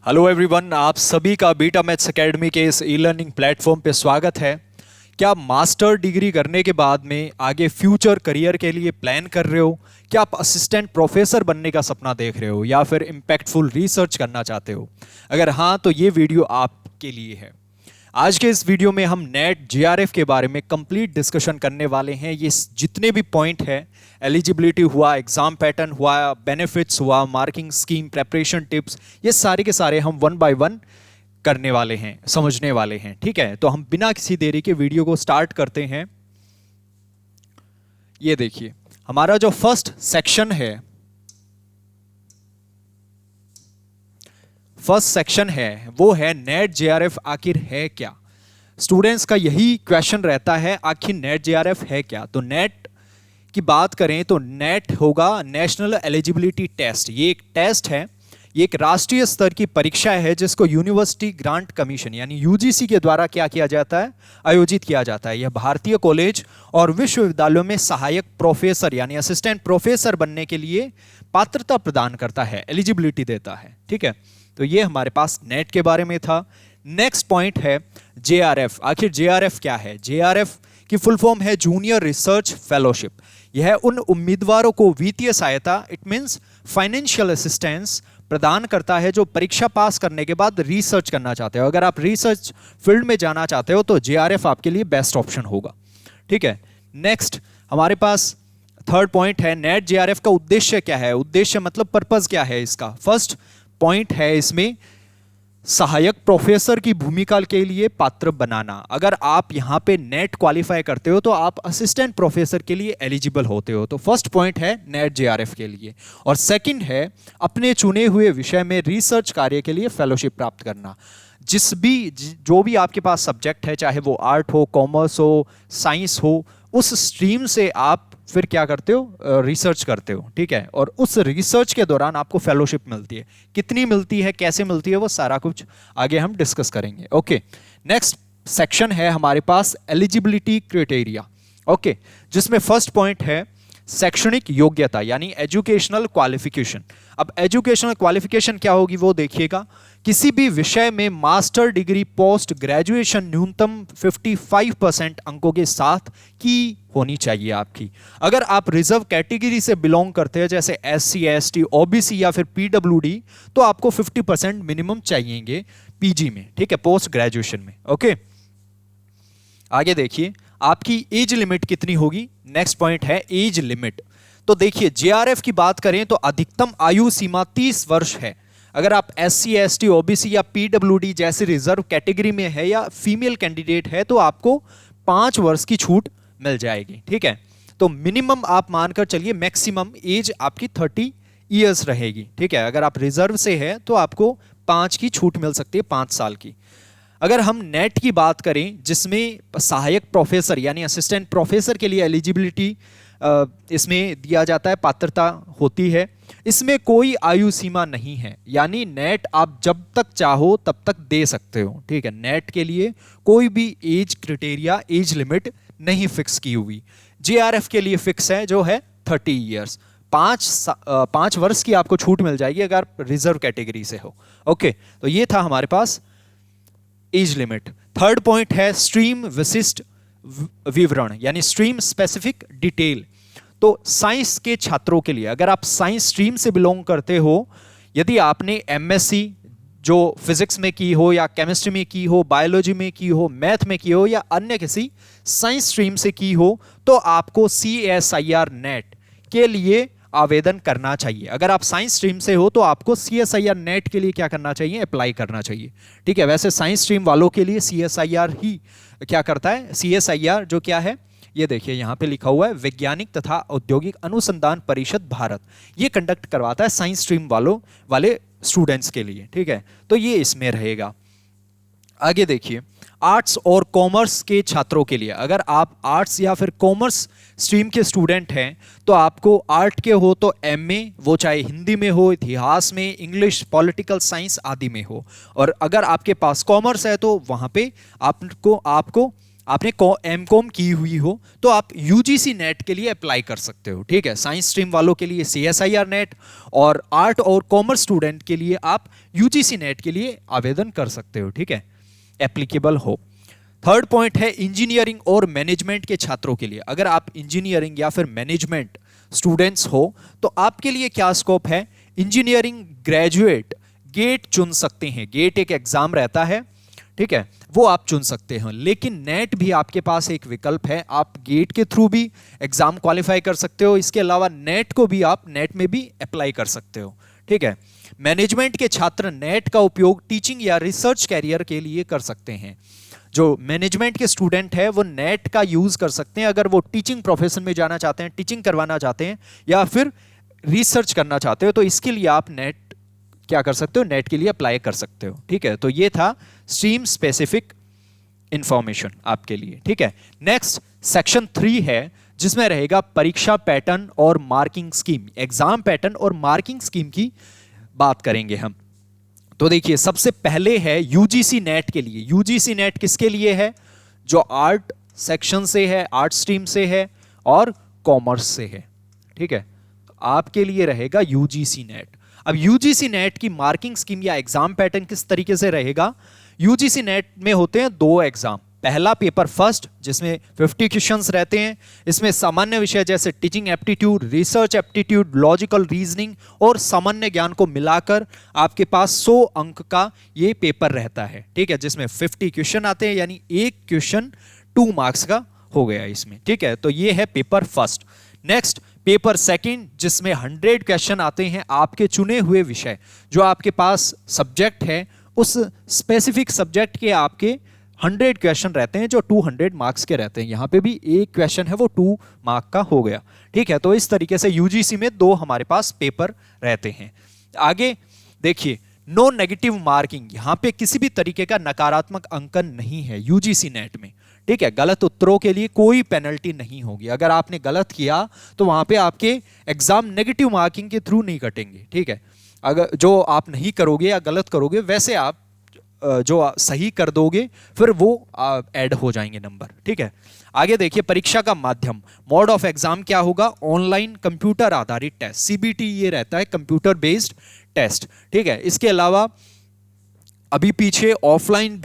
Hello everyone, आप सभी का बीटा मैथ्स एकेडमी के इस ई लर्निंग प्लेटफॉर्म पे स्वागत है। क्या आप मास्टर डिग्री करने के बाद में आगे फ्यूचर करियर के लिए प्लान कर रहे हो? क्या आप असिस्टेंट प्रोफेसर बनने का सपना देख रहे हो या फिर इम्पैक्टफुल रिसर्च करना चाहते हो? अगर हाँ, तो ये वीडियो आपके लिए है। आज के इस वीडियो में हम नेट जेआरएफ के बारे में कंप्लीट डिस्कशन करने वाले हैं। ये जितने भी पॉइंट हैं, एलिजिबिलिटी हुआ, एग्जाम पैटर्न हुआ, बेनिफिट्स हुआ, मार्किंग स्कीम, प्रेपरेशन टिप्स, ये सारे के सारे हम वन बाय वन करने वाले हैं, समझने वाले हैं। ठीक है, तो हम बिना किसी देरी के वीडियो को स्टार्ट करते हैं। ये देखिए, हमारा जो फर्स्ट सेक्शन है वो है नेट जेआरएफ आखिर है क्या। स्टूडेंट्स का यही क्वेश्चन रहता है, आखिर नेट जेआरएफ है क्या। तो नेट की बात करें तो नेट होगा नेशनल एलिजिबिलिटी टेस्ट। ये एक टेस्ट है, ये एक राष्ट्रीय स्तर की परीक्षा है जिसको यूनिवर्सिटी ग्रांट कमीशन यानी यूजीसी के द्वारा क्या किया जाता है, आयोजित किया जाता है। यह भारतीय कॉलेज और विश्वविद्यालयों में सहायक प्रोफेसर यानी असिस्टेंट प्रोफेसर बनने के लिए पात्रता प्रदान करता है, एलिजिबिलिटी देता है। ठीक है, तो ये हमारे पास नेट के बारे में था। नेक्स्ट पॉइंट है जेआरएफ। आखिर जेआरएफ क्या है? जेआरएफ की फुल फॉर्म है जूनियर रिसर्च फेलोशिप। यह उन उम्मीदवारों को वित्तीय सहायता, इट मींस फाइनेंशियल असिस्टेंस प्रदान करता है जो परीक्षा पास करने के बाद रिसर्च करना चाहते हो। अगर आप रिसर्च फील्ड में जाना चाहते हो तो जेआरएफ आपके लिए बेस्ट ऑप्शन होगा। ठीक है, नेक्स्ट हमारे पास थर्ड पॉइंट है नेट जेआरएफ का उद्देश्य क्या है। उद्देश्य मतलब पर्पस क्या है इसका। फर्स्ट पॉइंट है इसमें सहायक प्रोफेसर की भूमिका के लिए पात्र बनाना। अगर आप यहां पे नेट क्वालिफाई करते हो तो आप असिस्टेंट प्रोफेसर के लिए एलिजिबल होते हो। तो फर्स्ट पॉइंट है नेट जेआरएफ के लिए। और सेकंड है अपने चुने हुए विषय में रिसर्च कार्य के लिए फेलोशिप प्राप्त करना। जो भी आपके पास सब्जेक्ट है, चाहे वो आर्ट हो, कॉमर्स हो, साइंस हो, उस स्ट्रीम से आप फिर क्या करते हो, रिसर्च करते हो। ठीक है, और उस रिसर्च के दौरान आपको फेलोशिप मिलती है। कितनी मिलती है, कैसे मिलती है, वो सारा कुछ आगे हम डिस्कस करेंगे। ओके, नेक्स्ट सेक्शन है हमारे पास एलिजिबिलिटी क्राइटेरिया। ओके, जिसमें फर्स्ट पॉइंट है शैक्षणिक योग्यता यानी एजुकेशनल क्वालिफिकेशन। अब एजुकेशनल क्वालिफिकेशन क्या होगी वो देखिएगा। किसी भी विषय में मास्टर डिग्री पोस्ट ग्रेजुएशन न्यूनतम 55% अंकों के साथ की होनी चाहिए आपकी। अगर आप रिजर्व कैटेगरी से बिलोंग करते हैं जैसे SC ST OBC या फिर PWD, तो आपको 50% मिनिमम चाहिएंगे पीजी में। ठीक है, पोस्ट ग्रेजुएशन में। ओके, आगे देखिए आपकी एज लिमिट कितनी होगी। नेक्स्ट पॉइंट है एज लिमिट। तो देखिए जेआरएफ की बात करें तो अधिकतम आयु सीमा 30 वर्ष है। अगर आप SC ST OBC या PWD जैसे रिजर्व कैटेगरी में है या फीमेल कैंडिडेट है तो आपको 5 वर्ष की छूट मिल जाएगी। ठीक है, तो मिनिमम आप मानकर चलिए मैक्सिमम एज आपकी 30 ईयर्स रहेगी। ठीक है, अगर आप रिजर्व से है तो आपको 5 की छूट मिल सकती है, 5 साल की। अगर हम नेट की बात करें जिसमें सहायक प्रोफेसर यानी असिस्टेंट प्रोफेसर के लिए एलिजिबिलिटी इसमें दिया जाता है, पात्रता होती है। इसमें कोई आयु सीमा नहीं है, यानी नेट आप जब तक चाहो तब तक दे सकते हो। ठीक है, नेट के लिए कोई भी एज क्राइटेरिया, एज लिमिट नहीं फिक्स की हुई। जेआरएफ के लिए फिक्स है जो है 30 ईयर्स। 5 वर्ष की आपको छूट मिल जाएगी अगर आप रिजर्व कैटेगरी से हो। ओके, तो ये था हमारे पास एज लिमिट। थर्ड पॉइंट है स्ट्रीम विशिष्ट विवरण यानी स्ट्रीम स्पेसिफिक डिटेल। तो साइंस के छात्रों के लिए, अगर आप साइंस स्ट्रीम से बिलोंग करते हो, यदि आपने MSc जो फिजिक्स में की हो या केमिस्ट्री में की हो, बायोलॉजी में की हो, मैथ में की हो या अन्य किसी साइंस स्ट्रीम से की हो, तो आपको CSIR नेट के लिए आवेदन करना चाहिए। अगर आप साइंस स्ट्रीम से हो तो आपको CSIR नेट के लिए क्या करना चाहिए, अप्लाई करना चाहिए। ठीक है, वैसे साइंस स्ट्रीम वालों के लिए CSIR ही क्या करता है। CSIR जो क्या है, ये देखिए यहाँ पे लिखा हुआ है वैज्ञानिक तथा औद्योगिक अनुसंधान परिषद भारत। ये कंडक्ट करवाता है साइंस स्ट्रीम वाले स्टूडेंट्स के लिए। ठीक है, तो ये इसमें रहेगा। आगे देखिए आर्ट्स और कॉमर्स के छात्रों के लिए, अगर आप आर्ट्स या फिर कॉमर्स स्ट्रीम के स्टूडेंट हैं तो आपको आर्ट के हो तो MA, वो चाहे हिंदी में हो, इतिहास में, इंग्लिश, पॉलिटिकल साइंस आदि में हो। और अगर आपके पास कॉमर्स है तो वहाँ पे आपको आपने एमकॉम की हुई हो तो आप यूजीसी नेट के लिए अप्लाई कर सकते हो, ठीक है। साइंस स्ट्रीम वालों के लिए सीएसआईआर नेट, और आर्ट और कॉमर्स स्टूडेंट के लिए आप यूजीसी नेट के लिए आवेदन कर सकते हो, ठीक है, एप्लीकेबल हो। थर्ड पॉइंट है इंजीनियरिंग और मैनेजमेंट के छात्रों के लिए। अगर आप इंजीनियरिंग या फिर मैनेजमेंट स्टूडेंट्स हो तो आपके लिए क्या स्कोप है, इंजीनियरिंग ग्रेजुएट गेट चुन सकते हैं। गेट एक एग्जाम रहता है, ठीक है, वो आप चुन सकते हो, लेकिन नेट भी आपके पास एक विकल्प है, आप गेट के थ्रू भी एग्जाम क्वालिफाई कर सकते हो। इसके अलावा नेट को भी आप नेट में भी अप्लाई कर सकते हो, ठीक है। मैनेजमेंट के छात्र नेट का उपयोग टीचिंग या रिसर्च कैरियर के लिए कर सकते हैं। जो मैनेजमेंट के स्टूडेंट है वो नेट का यूज कर सकते हैं अगर वो टीचिंग प्रोफेशन में जाना चाहते हैं, टीचिंग करवाना चाहते हैं या फिर रिसर्च करना चाहते हो, तो इसके लिए आप नेट क्या कर सकते हो, नेट के लिए अप्लाई कर सकते हो, ठीक है। तो ये था स्ट्रीम स्पेसिफिक इंफॉर्मेशन आपके लिए, ठीक है। नेक्स्ट सेक्शन 3 है जिसमें रहेगा परीक्षा पैटर्न और मार्किंग स्कीम। एग्जाम पैटर्न और मार्किंग स्कीम की बात करेंगे हम। तो देखिए सबसे पहले है यूजीसी नेट के लिए। यूजीसी नेट किसके लिए है, जो आर्ट सेक्शन से है, आर्ट स्ट्रीम से है और कॉमर्स से है, ठीक है। आपके लिए रहेगा यूजीसी नेट। अब यूजीसी नेट की मार्किंग स्कीम या एग्जाम पैटर्न किस तरीके से रहेगा, यूजीसी नेट में होते हैं 2 एग्जाम। पहला पेपर फर्स्ट जिसमें 50 क्वेश्चंस रहते हैं, इसमें सामान्य विषय जैसे teaching aptitude, research aptitude, logical reasoning और सामान्य ज्ञान को मिलाकर आपके पास 100 अंक का ये पेपर रहता है, ठीक है, जिसमें 50 क्वेश्चन आते हैं, यानी एक क्वेश्चन 2 मार्क्स का हो गया इसमें, ठीक है। तो ये है paper first. Next paper second जिसमें 100 क्वेश्चन आते हैं आपके चुने हुए विषय, जो आपके पास सब्जेक्ट है उस स्पेसिफिक सब्जेक्ट के आपके 100 क्वेश्चन रहते हैं जो 200 मार्क्स के रहते हैं। यहां पे भी एक क्वेश्चन है वो 2 मार्क का हो गया, ठीक है। तो इस तरीके से यूजीसी में 2 हमारे पास पेपर रहते हैं। आगे देखिए नो नेगेटिव मार्किंग, यहां पे किसी भी तरीके का नकारात्मक अंकन नहीं है यूजीसी नेट में, ठीक है। गलत उत्तरों के लिए कोई पेनल्टी नहीं होगी। अगर आपने गलत किया तो वहां पे आपके एग्जाम नेगेटिव मार्किंग के थ्रू नहीं कटेंगे, ठीक है। अगर जो आप नहीं करोगे या गलत करोगे वैसे आप जो सही कर दोगे फिर वो ऐड हो जाएंगे नंबर, ठीक है। आगे देखिए परीक्षा का माध्यम, मोड ऑफ एग्जाम क्या होगा, ऑनलाइन कंप्यूटर आधारित टेस्ट, सीबीटी ये रहता है, कंप्यूटर बेस्ड टेस्ट, ठीक है। इसके अलावा अभी पीछे ऑफलाइन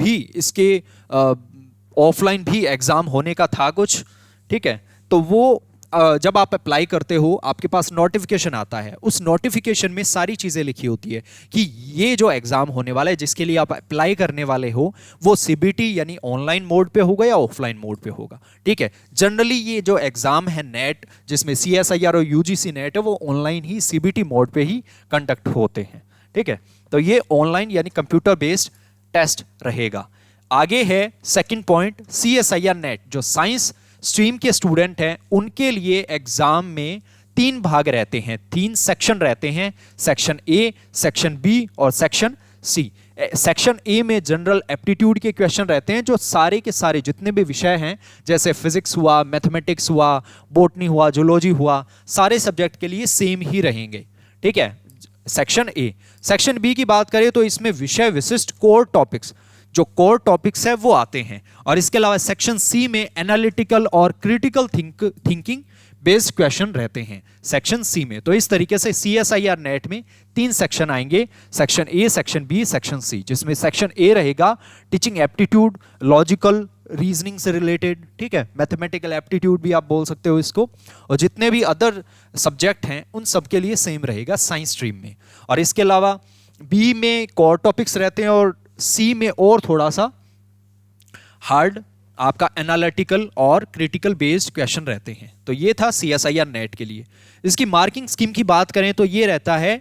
भी एग्जाम होने का था कुछ, ठीक है। तो वो जब आप अप्लाई करते हो आपके पास नोटिफिकेशन आता है, उस नोटिफिकेशन में सारी चीजें लिखी होती है कि ये जो एग्जाम होने वाला है जिसके लिए आप अप्लाई करने वाले हो वो सीबीटी यानी ऑनलाइन मोड पे होगा या ऑफलाइन मोड पे होगा, ठीक है। जनरली ये जो एग्जाम है नेट जिसमें सीएसआईआर और यूजीसी नेट है वो ऑनलाइन ही सीबीटी मोड पे ही कंडक्ट होते हैं, ठीक है। तो ये ऑनलाइन यानी कंप्यूटर बेस्ड टेस्ट रहेगा। आगे है सेकंड पॉइंट सीएसआईआर नेट, जो साइंस स्ट्रीम के स्टूडेंट हैं उनके लिए एग्जाम में 3 भाग रहते हैं, 3 सेक्शन रहते हैं, सेक्शन ए, सेक्शन बी और सेक्शन सी। सेक्शन ए में जनरल एप्टीट्यूड के क्वेश्चन रहते हैं जो सारे के सारे जितने भी विषय हैं जैसे फिजिक्स हुआ, मैथमेटिक्स हुआ, बॉटनी हुआ, जूलॉजी हुआ, सारे सब्जेक्ट के लिए सेम ही रहेंगे, ठीक है, सेक्शन ए। सेक्शन बी की बात करें तो इसमें विषय विशिष्ट कोर टॉपिक्स, जो कोर टॉपिक्स है वो आते हैं। और इसके अलावा सेक्शन सी में एनालिटिकल और क्रिटिकल थिंकिंग बेस्ड क्वेश्चन रहते हैं सेक्शन सी में। तो इस तरीके से सीएसआईआर नेट में 3 सेक्शन आएंगे, section A, section B, section C, जिसमें सेक्शन ए रहेगा टीचिंग एप्टीट्यूड, लॉजिकल रीजनिंग से रिलेटेड, ठीक है, मैथमेटिकल एप्टीट्यूड भी आप बोल सकते हो इसको, और जितने भी अदर सब्जेक्ट हैं उन सब के लिए सेम रहेगा साइंस स्ट्रीम में। और इसके अलावा बी में कोर टॉपिक्स रहते हैं और सी में और थोड़ा सा हार्ड आपका एनालिटिकल और क्रिटिकल बेस्ड क्वेश्चन रहते हैं। तो ये था सीएसआईआर नेट के लिए। इसकी मार्किंग स्कीम की बात करें तो ये रहता है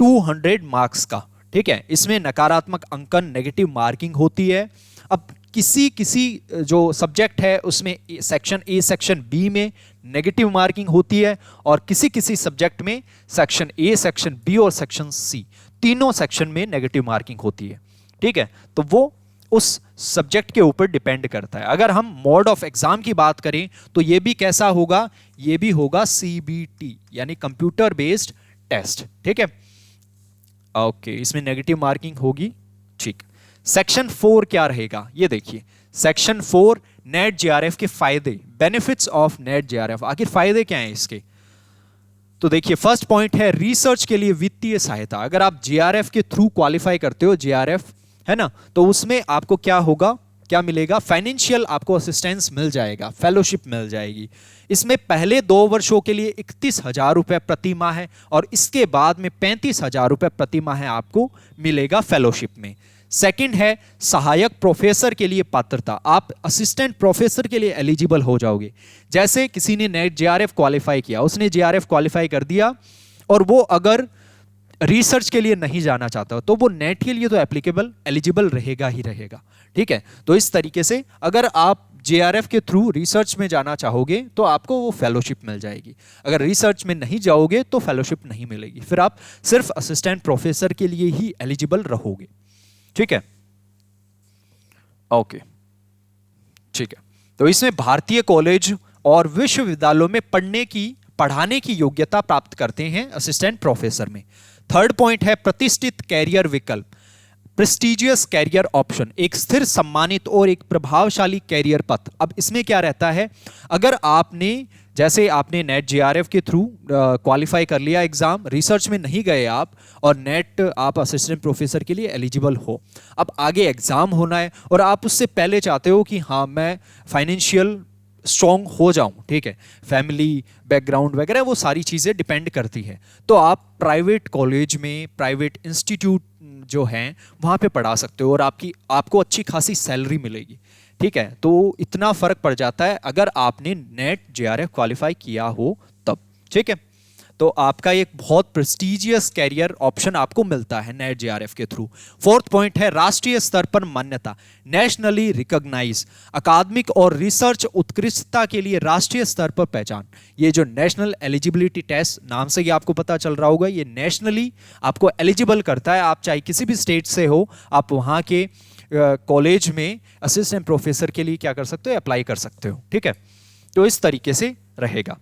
200 मार्क्स का, ठीक है। इसमें नकारात्मक अंकन नेगेटिव मार्किंग होती है। अब किसी जो सब्जेक्ट है उसमें सेक्शन ए, सेक्शन बी में नेगेटिव मार्किंग होती है और किसी सब्जेक्ट में सेक्शन ए, सेक्शन बी और सेक्शन सी तीनों सेक्शन में नेगेटिव मार्किंग होती है, ठीक है। तो वो उस सब्जेक्ट के ऊपर डिपेंड करता है। अगर हम मोड ऑफ एग्जाम की बात करें तो ये भी कैसा होगा, ये भी होगा सीबीटी यानी कंप्यूटर बेस्ड टेस्ट, ठीक है। ओके, इसमें नेगेटिव मार्किंग होगी, ठीक। सेक्शन 4 क्या रहेगा, ये देखिए, सेक्शन 4 नेट जेआरएफ के फायदे, बेनिफिट्स ऑफ नेट जेआरएफ, आखिर फायदे क्या हैं इसके। तो देखिए फर्स्ट पॉइंट है रिसर्च के लिए वित्तीय सहायता। अगर आप जेआरएफ के थ्रू क्वालिफाई करते हो, जेआरएफ है ना, तो उसमें आपको क्या होगा, क्या मिलेगा, फाइनेंशियल आपको असिस्टेंस मिल जाएगा, फेलोशिप मिल जाएगी। इसमें पहले 2 वर्षों के लिए 31,000 रुपए प्रति माह है और इसके बाद में 35,000 रुपए प्रति माह है आपको मिलेगा फेलोशिप में। सेकंड है सहायक प्रोफेसर के लिए पात्रता, आप असिस्टेंट प्रोफेसर के लिए एलिजिबल हो जाओगे। जैसे किसी ने नेट जेआरएफ क्वालिफाई किया, उसने जेआरएफ क्वालिफाई कर दिया और वो अगर रिसर्च के लिए नहीं जाना चाहता तो वो नेट के लिए तो एप्लीकेबल एलिजिबल रहेगा ही रहेगा। ठीक है, तो इस तरीके से अगर आप जेआरएफ के थ्रू रिसर्च में जाना चाहोगे तो आपको वो फेलोशिप मिल जाएगी। अगर रिसर्च में नहीं जाओगे तो फेलोशिप नहीं मिलेगी, फिर आप सिर्फ असिस्टेंट प्रोफेसर के लिए ही एलिजिबल रहोगे। ठीक है, ओके, ठीक है। तो इसमें भारतीय कॉलेज और विश्वविद्यालयों में पढ़ाने की योग्यता प्राप्त करते हैं असिस्टेंट प्रोफेसर में। थर्ड पॉइंट है प्रतिष्ठित कैरियर विकल्प, प्रेस्टिजियस कैरियर ऑप्शन, एक स्थिर, सम्मानित और एक प्रभावशाली कैरियर पथ। अब इसमें क्या रहता है, अगर आपने जैसे आपने नेट जेआरएफ के थ्रू क्वालिफाई कर लिया एग्जाम, रिसर्च में नहीं गए आप और नेट आप असिस्टेंट प्रोफेसर के लिए एलिजिबल हो, अब आगे एग्जाम होना है और आप उससे पहले चाहते हो कि हाँ मैं फाइनेंशियल स्ट्रॉन्ग हो जाऊं, ठीक है, फैमिली बैकग्राउंड वगैरह वो सारी चीज़ें डिपेंड करती है, तो आप प्राइवेट कॉलेज में, प्राइवेट इंस्टीट्यूट जो हैं वहाँ पे पढ़ा सकते हो और आपको अच्छी खासी सैलरी मिलेगी। ठीक है, तो इतना फर्क पड़ जाता है अगर आपने नेट जेआरएफ क्वालिफाई किया हो तब। ठीक है, तो आपका एक बहुत प्रेस्टिजियस कैरियर ऑप्शन आपको मिलता है नेट जेआरएफ के थ्रू। फोर्थ पॉइंट है राष्ट्रीय स्तर पर मान्यता, नेशनली रिकॉग्नाइज, अकादमिक और रिसर्च उत्कृष्टता के लिए राष्ट्रीय स्तर पर पहचान। ये जो नेशनल एलिजिबिलिटी टेस्ट नाम से ही आपको पता चल रहा होगा, ये नेशनली आपको एलिजिबल करता है। आप चाहे किसी भी स्टेट से हो, आप वहाँ के कॉलेज में असिस्टेंट प्रोफेसर के लिए क्या कर सकते हो, अप्लाई कर सकते हो। ठीक है, तो इस तरीके से रहेगा।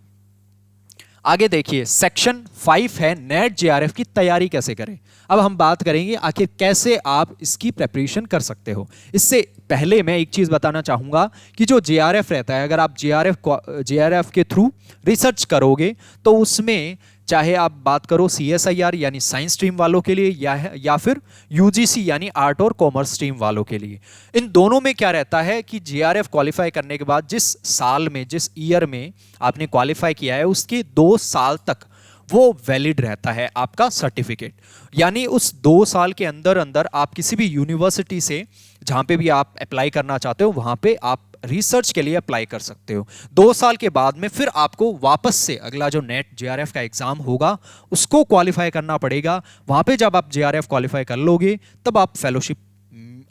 आगे देखिए सेक्शन 5 है नेट जेआरएफ की तैयारी कैसे करें। अब हम बात करेंगे आखिर कैसे आप इसकी प्रिपरेशन कर सकते हो। इससे पहले मैं एक चीज बताना चाहूंगा कि जो जेआरएफ रहता है, अगर आप जेआरएफ के थ्रू रिसर्च करोगे तो उसमें चाहे आप बात करो सीएसआईआर यानी साइंस स्ट्रीम वालों के लिए या फिर यूजीसी यानी आर्ट और कॉमर्स स्ट्रीम वालों के लिए, इन दोनों में क्या रहता है कि जेआरएफ क्वालिफाई करने के बाद जिस साल में, जिस ईयर में आपने क्वालिफाई किया है उसके 2 साल तक वो वैलिड रहता है आपका सर्टिफिकेट। यानी उस 2 साल के अंदर अंदर आप किसी भी यूनिवर्सिटी से जहां पे भी आप अप्लाई करना चाहते हो वहां पे आप रिसर्च के लिए अप्लाई कर सकते हो। 2 साल के बाद में फिर आपको वापस से अगला जो नेट जेआरएफ का एग्जाम होगा उसको क्वालिफाई करना पड़ेगा। वहां पे जब आप जेआरएफ क्वालिफाई कर लोगे तब आप फेलोशिप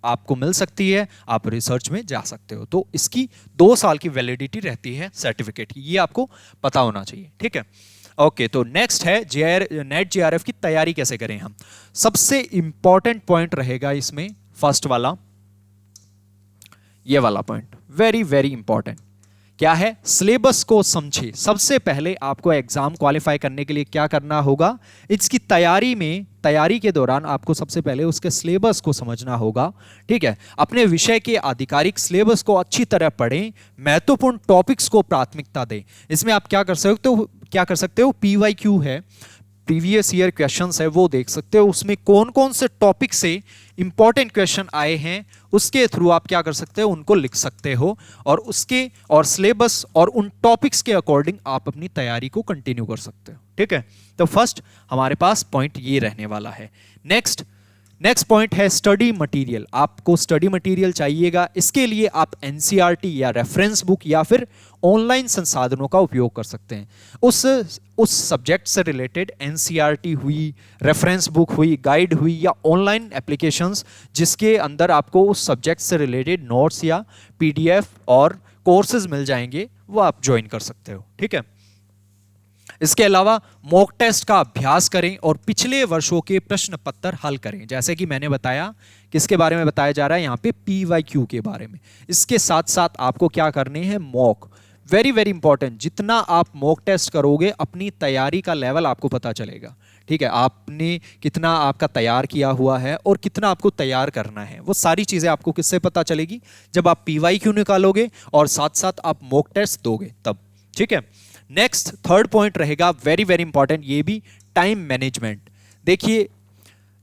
आपको मिल सकती है, आप रिसर्च में जा सकते हो। तो इसकी 2 साल की वैलिडिटी रहती है सर्टिफिकेट की, ये आपको पता होना चाहिए। ठीक है, ओके, तो नेक्स्ट है नेट जेआरएफ की तैयारी कैसे करें हम। सबसे इंपॉर्टेंट पॉइंट रहेगा इसमें फर्स्ट वाला, ये वाला पॉइंट वेरी वेरी इंपॉर्टेंट। क्या है, सिलेबस को समझे। सबसे पहले आपको एग्जाम क्वालिफाई करने के लिए क्या करना होगा, इसकी तैयारी के दौरान आपको सबसे पहले उसके सिलेबस को समझना होगा। ठीक है, अपने विषय के आधिकारिक सिलेबस को अच्छी तरह पढ़ें, महत्वपूर्ण टॉपिक्स को प्राथमिकता दें। इसमें आप क्या कर सकते हो, पीवाईक्यू है, प्रीवियस ईयर क्वेश्चंस है, वो देख सकते हो। उसमें कौन कौन से टॉपिक से इंपॉर्टेंट क्वेश्चन आए हैं उसके थ्रू आप क्या कर सकते हो, उनको लिख सकते हो और सिलेबस और उन टॉपिक्स के अकॉर्डिंग आप अपनी तैयारी को कंटिन्यू कर सकते हो। ठीक है, तो फर्स्ट हमारे पास पॉइंट ये रहने वाला है। नेक्स्ट पॉइंट है स्टडी मटेरियल। आपको स्टडी मटेरियल चाहिएगा, इसके लिए आप एनसीईआरटी या रेफरेंस बुक या फिर ऑनलाइन संसाधनों का उपयोग कर सकते हैं। उस सब्जेक्ट से रिलेटेड एनसीईआरटी हुई, रेफरेंस बुक हुई, गाइड हुई या ऑनलाइन एप्लीकेशंस जिसके अंदर आपको उस सब्जेक्ट से रिलेटेड नोट्स या पीडीएफ और कोर्सेज मिल जाएंगे, वो आप ज्वाइन कर सकते हो। ठीक है, इसके अलावा मॉक टेस्ट का अभ्यास करें और पिछले वर्षों के प्रश्न पत्र हल करें। जैसे कि मैंने बताया, किसके बारे में बताया जा रहा है यहाँ पे, पीवाईक्यू के बारे में। इसके साथ साथ आपको क्या करने हैं, मॉक, वेरी वेरी इंपॉर्टेंट। जितना आप मॉक टेस्ट करोगे अपनी तैयारी का लेवल आपको पता चलेगा। ठीक है, आपने कितना आपका तैयार किया हुआ है और कितना आपको तैयार करना है, वो सारी चीज़ें आपको किससे पता चलेगी? जब आप PYQ निकालोगे और साथ साथ आप मॉक टेस्ट दोगे तब। ठीक है, नेक्स्ट थर्ड पॉइंट रहेगा वेरी वेरी इंपॉर्टेंट, ये भी टाइम मैनेजमेंट। देखिए,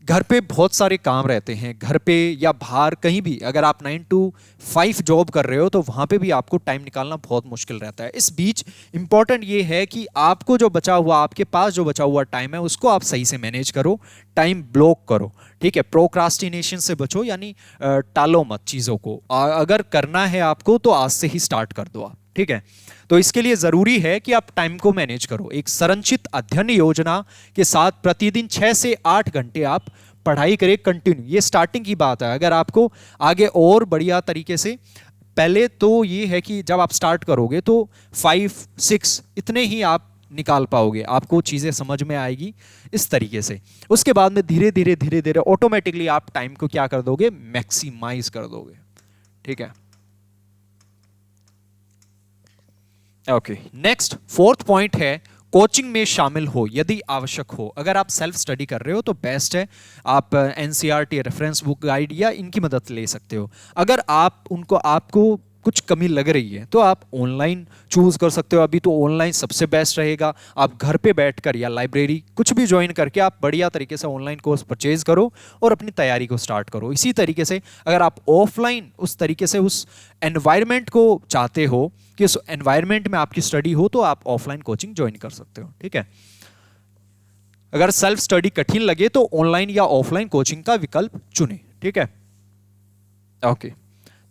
घर पे बहुत सारे काम रहते हैं, घर पे या बाहर कहीं भी अगर आप 9 to 5 जॉब कर रहे हो तो वहाँ पे भी आपको टाइम निकालना बहुत मुश्किल रहता है। इस बीच इंपॉर्टेंट ये है कि आपको जो बचा हुआ, आपके पास जो बचा हुआ टाइम है उसको आप सही से मैनेज करो, टाइम ब्लॉक करो। ठीक है, प्रोक्रास्टिनेशन से बचो, यानी टालो मत चीज़ों को। अगर करना है आपको तो आज से ही स्टार्ट कर दो आप। ठीक है, तो इसके लिए जरूरी है कि आप टाइम को मैनेज करो। एक संरचित अध्ययन योजना के साथ प्रतिदिन 6 से 8 घंटे आप पढ़ाई करें कंटिन्यू। ये स्टार्टिंग की बात है, अगर आपको आगे और बढ़िया तरीके से, पहले तो ये है कि जब आप स्टार्ट करोगे तो 5 6 इतने ही आप निकाल पाओगे, आपको चीज़ें समझ में आएगी इस तरीके से। उसके बाद में धीरे धीरे धीरे धीरे ऑटोमेटिकली आप टाइम को क्या कर दोगे? मैक्सिमाइज कर दोगे। ठीक है, ओके। नेक्स्ट फोर्थ पॉइंट है कोचिंग में शामिल हो यदि आवश्यक हो। अगर आप सेल्फ स्टडी कर रहे हो तो बेस्ट है आप NCERT रेफरेंस बुक गाइड या इनकी मदद ले सकते हो। अगर आपको कुछ कमी लग रही है तो आप ऑनलाइन चूज कर सकते हो। अभी तो ऑनलाइन सबसे बेस्ट रहेगा। आप घर पे बैठकर या लाइब्रेरी कुछ भी ज्वाइन करके आप बढ़िया तरीके से ऑनलाइन कोर्स परचेज करो और अपनी तैयारी को स्टार्ट करो। इसी तरीके से अगर आप ऑफलाइन उस तरीके से उस एनवायरनमेंट को चाहते हो कि उस एनवायरनमेंट में आपकी स्टडी हो, तो आप ऑफलाइन कोचिंग ज्वाइन कर सकते हो। ठीक है, अगर सेल्फ स्टडी कठिन लगे तो ऑनलाइन या ऑफलाइन कोचिंग का विकल्प चुने। ठीक है, ओके।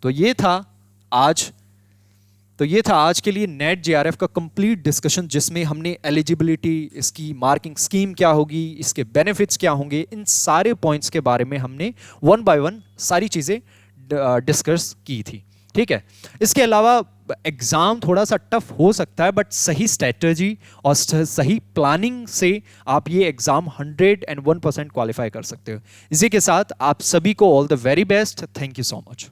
तो ये था आज के लिए नेट JRF का कंप्लीट डिस्कशन, जिसमें हमने एलिजिबिलिटी, इसकी मार्किंग स्कीम क्या होगी, इसके बेनिफिट्स क्या होंगे, इन सारे पॉइंट्स के बारे में हमने 1 by 1 सारी चीज़ें डिस्कस की थी। ठीक है, इसके अलावा एग्ज़ाम थोड़ा सा टफ हो सकता है, बट सही स्ट्रेटजी और सही प्लानिंग से आप ये एग्ज़ाम 101% क्वालिफाई कर सकते हो। इसी के साथ आप सभी को all the very best. Thank you so much.